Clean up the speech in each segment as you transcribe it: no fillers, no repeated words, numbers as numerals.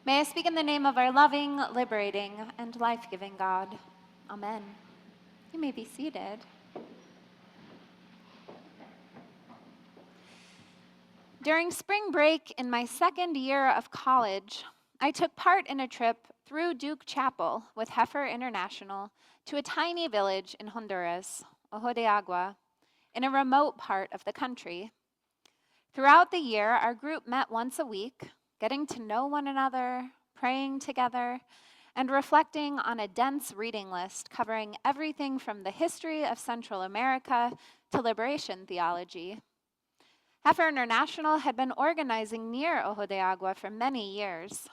May I speak in the name of our loving, liberating, and life-giving God. Amen. You may be seated. During spring break in my second year of college, I took part in a trip through Duke Chapel with Heifer International to a tiny village in Honduras, Ojo de Agua, in a remote part of the country. Throughout the year, our group met once a week, getting to know one another, praying together, and reflecting on a dense reading list covering everything from the history of Central America to liberation theology. Heifer International had been organizing near Ojo de Agua for many years.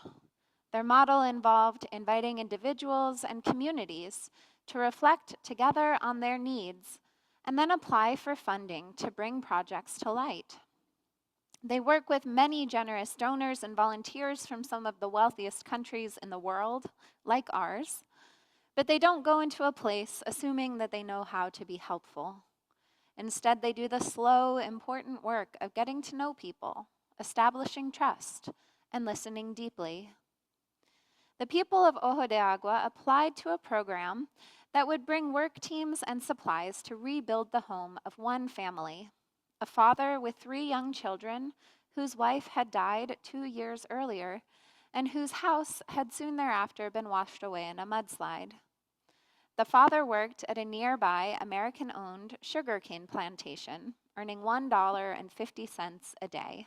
Their model involved inviting individuals and communities to reflect together on their needs and then apply for funding to bring projects to light. They work with many generous donors and volunteers from some of the wealthiest countries in the world, like ours, but they don't go into a place assuming that they know how to be helpful. Instead, they do the slow, important work of getting to know people, establishing trust, and listening deeply. The people of Ojo de Agua applied to a program that would bring work teams and supplies to rebuild the home of one family, a father with 3 young children whose wife had died 2 years earlier and whose house had soon thereafter been washed away in a mudslide. The father worked at a nearby American-owned sugarcane plantation, earning $1.50 a day.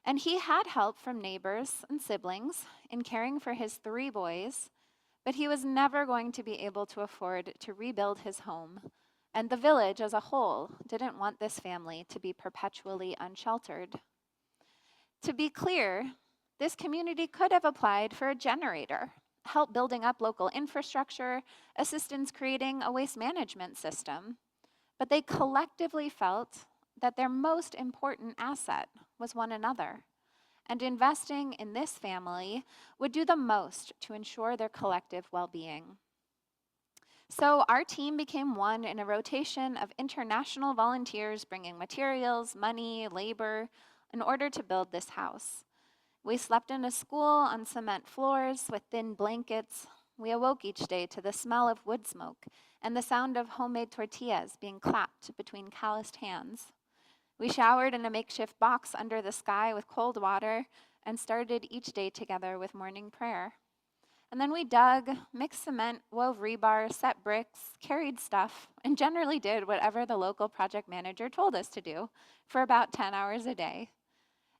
And he had help from neighbors and siblings in caring for his 3 boys, but he was never going to be able to afford to rebuild his home, and the village as a whole didn't want this family to be perpetually unsheltered. To be clear, this community could have applied for a generator, help building up local infrastructure, assistance creating a waste management system, but they collectively felt that their most important asset was one another, and investing in this family would do the most to ensure their collective well-being. So our team became one in a rotation of international volunteers bringing materials, money, labor in order to build this house. We slept in a school on cement floors with thin blankets. We awoke each day to the smell of wood smoke and the sound of homemade tortillas being clapped between calloused hands. We showered in a makeshift box under the sky with cold water and started each day together with morning prayer. And then we dug, mixed cement, wove rebar, set bricks, carried stuff, and generally did whatever the local project manager told us to do for about 10 hours a day.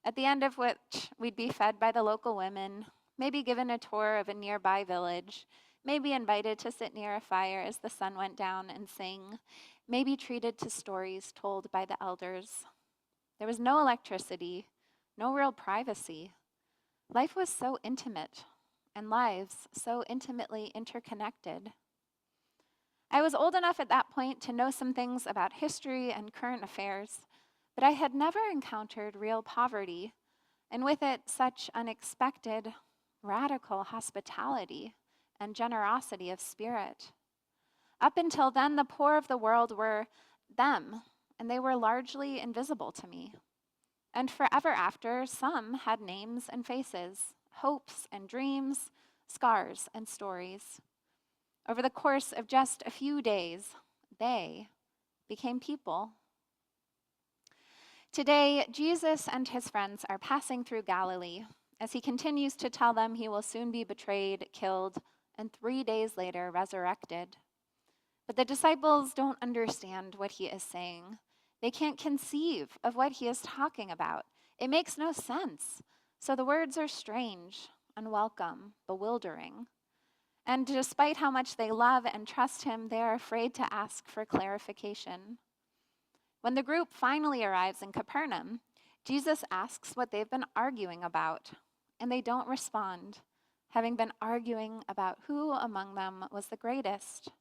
At the end of which, we'd be fed by the local women, maybe given a tour of a nearby village, maybe invited to sit near a fire as the sun went down and sing, maybe treated to stories told by the elders. There was no electricity, no real privacy. Life was so intimate, and lives so intimately interconnected. I was old enough at that point to know some things about history and current affairs, but I had never encountered real poverty, and with it, such unexpected, radical hospitality and generosity of spirit. Up until then, the poor of the world were them, and they were largely invisible to me. And forever after, some had names and faces, hopes and dreams, scars and stories. Over the course of just a few days, they became people. Today, Jesus and his friends are passing through Galilee as he continues to tell them he will soon be betrayed, killed, and 3 days later resurrected. But the disciples don't understand what he is saying. They can't conceive of what he is talking about. It makes no sense. So the words are strange, unwelcome, bewildering. And despite how much they love and trust him, they are afraid to ask for clarification. When the group finally arrives in Capernaum, Jesus asks what they've been arguing about, and they don't respond, having been arguing about who among them was the greatest.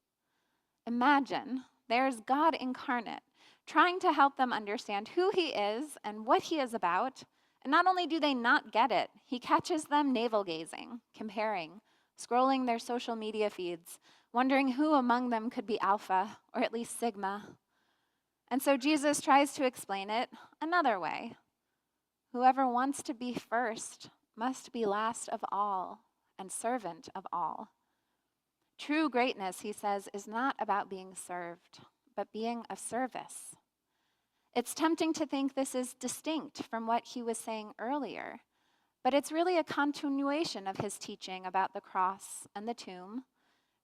Imagine, there's God incarnate, trying to help them understand who he is and what he is about, and not only do they not get it, he catches them navel-gazing, comparing, scrolling their social media feeds, wondering who among them could be Alpha, or at least Sigma. And so Jesus tries to explain it another way. Whoever wants to be first must be last of all and servant of all. True greatness, he says, is not about being served, but being of service. It's tempting to think this is distinct from what he was saying earlier, but it's really a continuation of his teaching about the cross and the tomb,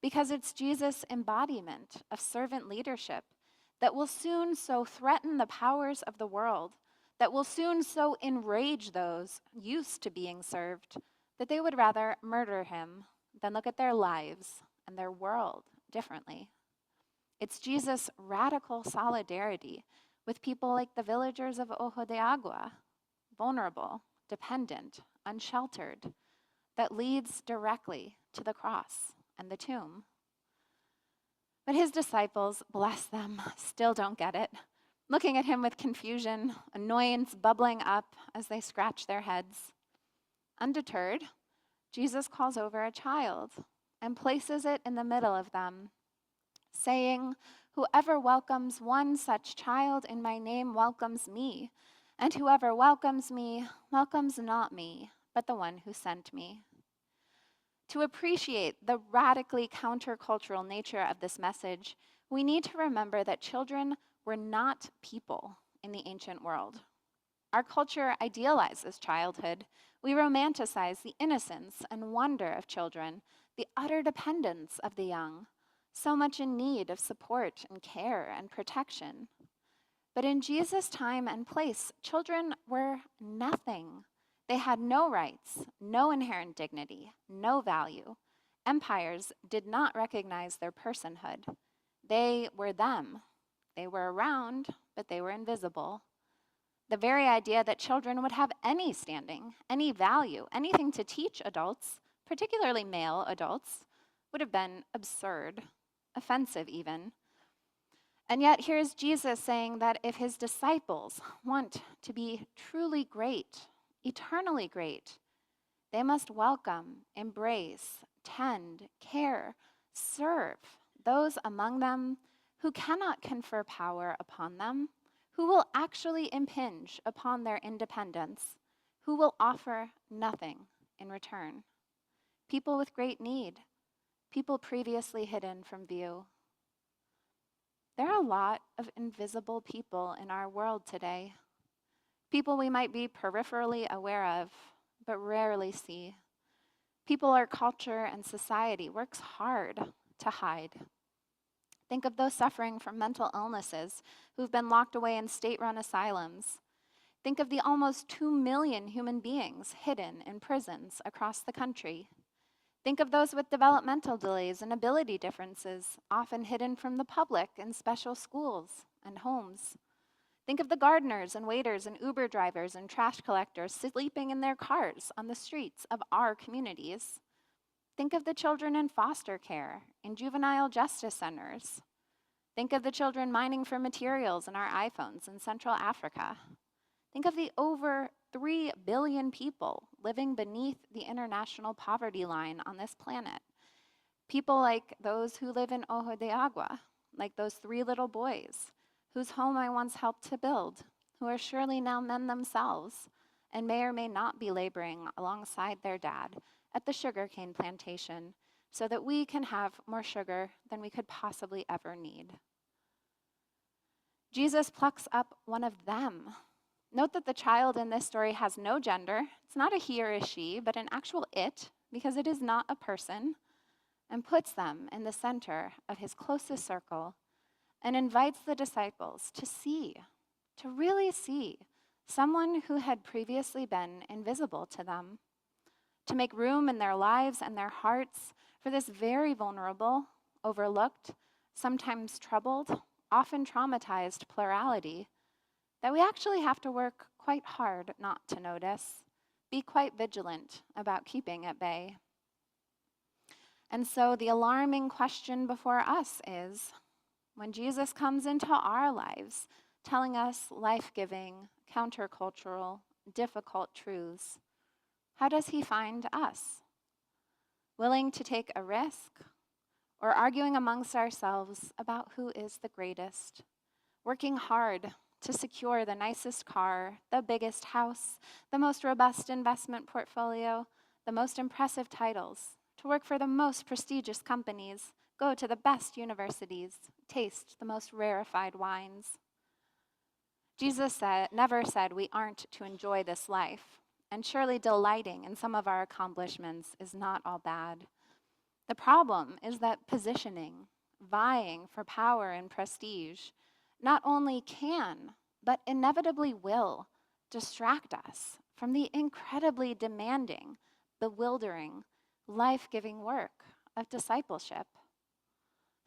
because it's Jesus' embodiment of servant leadership that will soon so threaten the powers of the world, that will soon so enrage those used to being served, that they would rather murder him than look at their lives and their world differently. It's Jesus' radical solidarity with people like the villagers of Ojo de Agua, vulnerable, dependent, unsheltered, that leads directly to the cross and the tomb. But his disciples, bless them, still don't get it, looking at him with confusion, annoyance bubbling up as they scratch their heads. Undeterred, Jesus calls over a child and places it in the middle of them, saying, "Whoever welcomes one such child in my name welcomes me, and whoever welcomes me welcomes not me, but the one who sent me." To appreciate the radically countercultural nature of this message, we need to remember that children were not people in the ancient world. Our culture idealizes childhood. We romanticize the innocence and wonder of children, the utter dependence of the young, so much in need of support and care and protection. But in Jesus' time and place, children were nothing. They had no rights, no inherent dignity, no value. Empires did not recognize their personhood. They were them. They were around, but they were invisible. The very idea that children would have any standing, any value, anything to teach adults, particularly male adults, would have been absurd, offensive even. And yet here's Jesus saying that if his disciples want to be truly great, eternally great, they must welcome, embrace, tend, care, serve those among them who cannot confer power upon them, who will actually impinge upon their independence, who will offer nothing in return. People with great need, people previously hidden from view. There are a lot of invisible people in our world today. People we might be peripherally aware of, but rarely see. People our culture and society works hard to hide. Think of those suffering from mental illnesses who've been locked away in state-run asylums. Think of the almost 2 million human beings hidden in prisons across the country. Think of those with developmental delays and ability differences, often hidden from the public in special schools and homes. Think of the gardeners and waiters and Uber drivers and trash collectors sleeping in their cars on the streets of our communities. Think of the children in foster care, in juvenile justice centers. Think of the children mining for materials in our iPhones in Central Africa. Think of the over 3 billion people living beneath the international poverty line on this planet. People like those who live in Ojo de Agua, like those 3 little boys whose home I once helped to build, who are surely now men themselves and may or may not be laboring alongside their dad at the sugarcane plantation so that we can have more sugar than we could possibly ever need. Jesus plucks up one of them. Note that the child in this story has no gender. It's not a he or a she, but an actual it, because it is not a person, and puts them in the center of his closest circle and invites the disciples to see, to really see, someone who had previously been invisible to them, to make room in their lives and their hearts for this very vulnerable, overlooked, sometimes troubled, often traumatized plurality that we actually have to work quite hard not to notice, be quite vigilant about keeping at bay. And so the alarming question before us is, when Jesus comes into our lives, telling us life-giving, countercultural, difficult truths, how does he find us? Willing to take a risk, or arguing amongst ourselves about who is the greatest? Working hard to secure the nicest car, the biggest house, the most robust investment portfolio, the most impressive titles, to work for the most prestigious companies, go to the best universities, taste the most rarefied wines. Jesus never said we aren't to enjoy this life, and surely delighting in some of our accomplishments is not all bad. The problem is that positioning, vying for power and prestige, not only can, but inevitably will distract us from the incredibly demanding, bewildering, life-giving work of discipleship.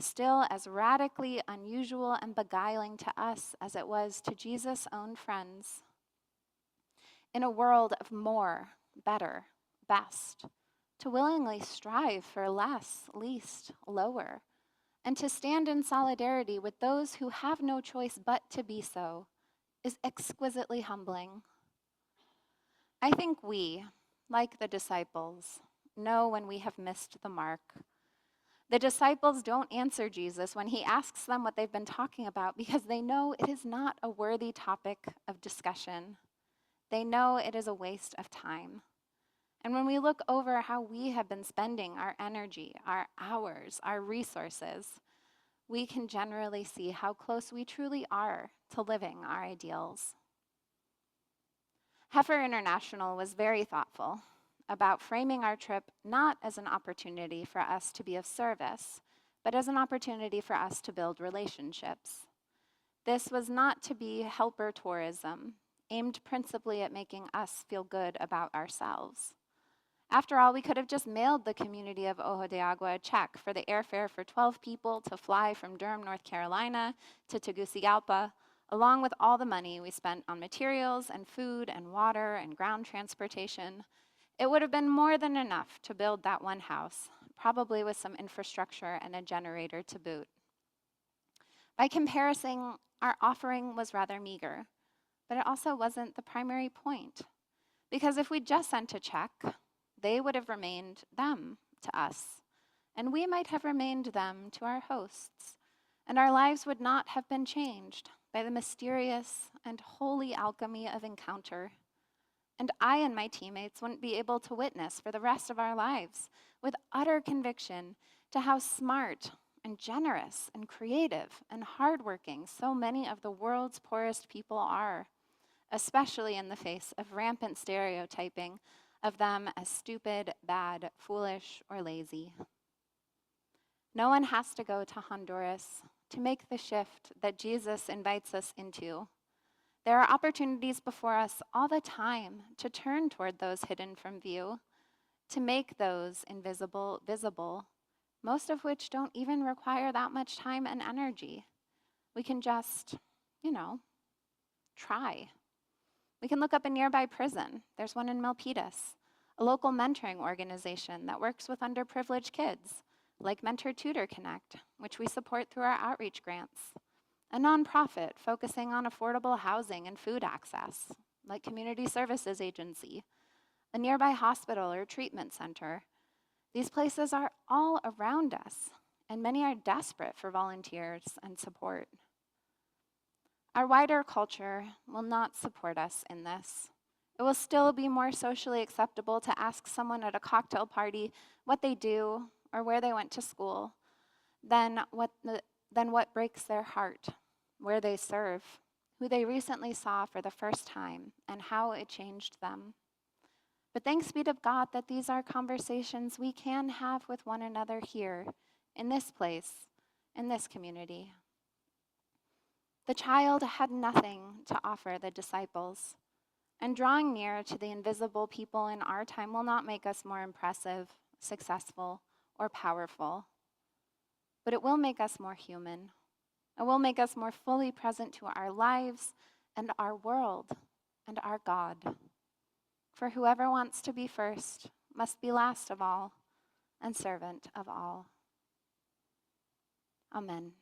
Still as radically unusual and beguiling to us as it was to Jesus' own friends. In a world of more, better, best, to willingly strive for less, least, lower, and to stand in solidarity with those who have no choice but to be so, is exquisitely humbling. I think we, like the disciples, know when we have missed the mark. The disciples don't answer Jesus when he asks them what they've been talking about because they know it is not a worthy topic of discussion. They know it is a waste of time. And when we look over how we have been spending our energy, our hours, our resources, we can generally see how close we truly are to living our ideals. Heifer International was very thoughtful about framing our trip not as an opportunity for us to be of service, but as an opportunity for us to build relationships. This was not to be helper tourism, aimed principally at making us feel good about ourselves. After all, we could have just mailed the community of Ojo de Agua a check for the airfare for 12 people to fly from Durham, North Carolina to Tegucigalpa, along with all the money we spent on materials and food and water and ground transportation. It would have been more than enough to build that one house, probably with some infrastructure and a generator to boot. By comparison, our offering was rather meager, but it also wasn't the primary point. Because if we just sent a check, they would have remained them to us, and we might have remained them to our hosts, and our lives would not have been changed by the mysterious and holy alchemy of encounter. And I and my teammates wouldn't be able to witness for the rest of our lives with utter conviction to how smart and generous and creative and hardworking so many of the world's poorest people are, especially in the face of rampant stereotyping of them as stupid, bad, foolish, or lazy. No one has to go to Honduras to make the shift that Jesus invites us into. There are opportunities before us all the time to turn toward those hidden from view, to make those invisible visible, most of which don't even require that much time and energy. We can just, try. We can look up a nearby prison. There's one in Milpitas, a local mentoring organization that works with underprivileged kids, like Mentor Tutor Connect, which we support through our outreach grants. A nonprofit focusing on affordable housing and food access, like Community Services Agency, a nearby hospital or treatment center. These places are all around us, and many are desperate for volunteers and support. Our wider culture will not support us in this. It will still be more socially acceptable to ask someone at a cocktail party what they do or where they went to school than what breaks their heart, where they serve, who they recently saw for the first time, and how it changed them. But thanks be to God that these are conversations we can have with one another here, in this place, in this community. The child had nothing to offer the disciples, and drawing near to the invisible people in our time will not make us more impressive, successful, or powerful, but it will make us more human. It will make us more fully present to our lives and our world and our God. For whoever wants to be first must be last of all and servant of all. Amen.